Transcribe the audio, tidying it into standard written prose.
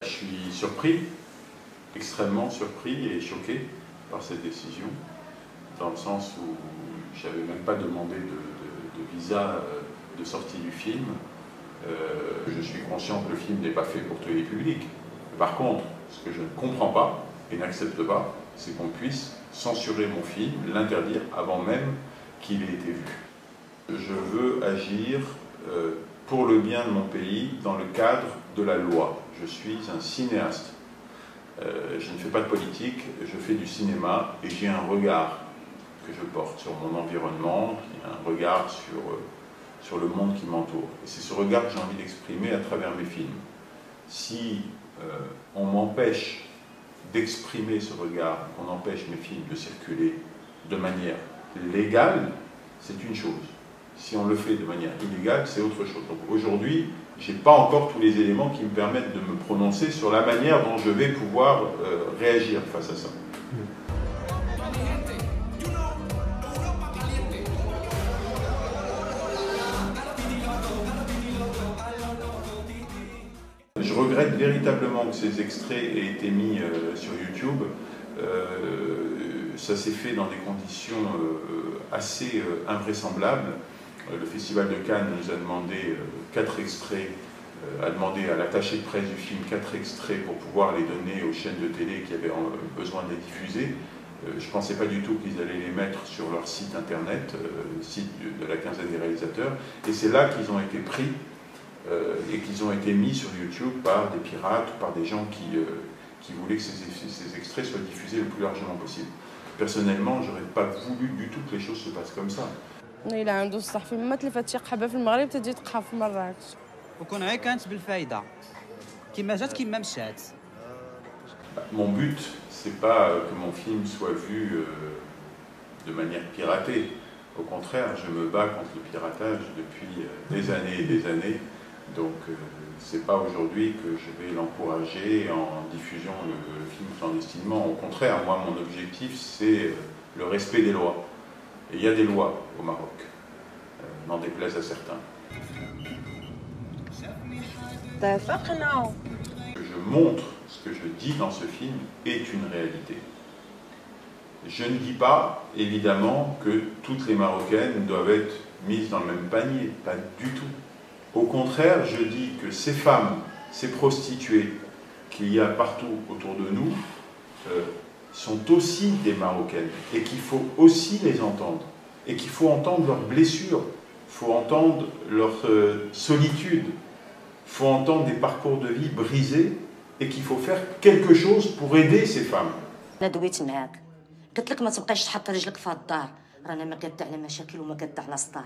Je suis surpris, extrêmement surpris et choqué par cette décision, dans le sens où je n'avais même pas demandé de visa de sortie du film. Je suis conscient que le film n'est pas fait pour tous les publics. Par contre, ce que je ne comprends pas et n'accepte pas, c'est qu'on puisse censurer mon film, l'interdire avant même qu'il ait été vu. Je veux agir pour le bien de mon pays dans le cadre de la loi. Je suis un cinéaste. Je ne fais pas de politique, je fais du cinéma et j'ai un regard que je porte sur mon environnement, un regard sur le monde qui m'entoure. Et c'est ce regard que j'ai envie d'exprimer à travers mes films. Si on m'empêche d'exprimer ce regard, qu'on empêche mes films de circuler de manière légale, c'est une chose. Si on le fait de manière illégale, c'est autre chose. Donc aujourd'hui, je n'ai pas encore tous les éléments qui me permettent de me prononcer sur la manière dont je vais pouvoir réagir face à ça. Je regrette véritablement que ces extraits aient été mis sur YouTube. Ça s'est fait dans des conditions assez invraisemblables. Le Festival de Cannes nous a demandé 4 extraits, a demandé à l'attaché de presse du film 4 extraits pour pouvoir les donner aux chaînes de télé qui avaient besoin de les diffuser. Je ne pensais pas du tout qu'ils allaient les mettre sur leur site internet, site de la quinzaine des réalisateurs. Et c'est là qu'ils ont été pris et qu'ils ont été mis sur YouTube par des pirates ou par des gens qui voulaient que ces extraits soient diffusés le plus largement possible. Personnellement, je n'aurais pas voulu du tout que les choses se passent comme ça. إلا عنده الصحفي ما تلفات شي قحبه في المغرب تجي تقحب في مراكش وكون غير كانت بالفايده كيما جات كيما مشات. Mon but, c'est pas que mon film soit vu de manière piratée. Au contraire, je me bats contre le piratage depuis des années et des années. Donc, c'est pas aujourd'hui que je vais l'encourager en diffusant le film clandestinement. Au contraire, moi, mon objectif, c'est le respect des lois. Et il y a des lois au Maroc, n'en déplaise à certains. Que je montre, ce que je dis dans ce film est une réalité. Je ne dis pas, évidemment, que toutes les Marocaines doivent être mises dans le même panier, pas du tout. Au contraire, je dis que ces femmes, ces prostituées qu'il y a partout autour de nous, sont aussi des Marocaines et qu'il faut aussi les entendre et qu'il faut entendre leurs blessures, il faut entendre leur solitude, il faut entendre des parcours de vie brisés et qu'il faut faire quelque chose pour aider ces femmes. قلت لك ما تبقايش تحط رجلك في الدار رانا ما قادة على مشاكل وما قادة على صداع.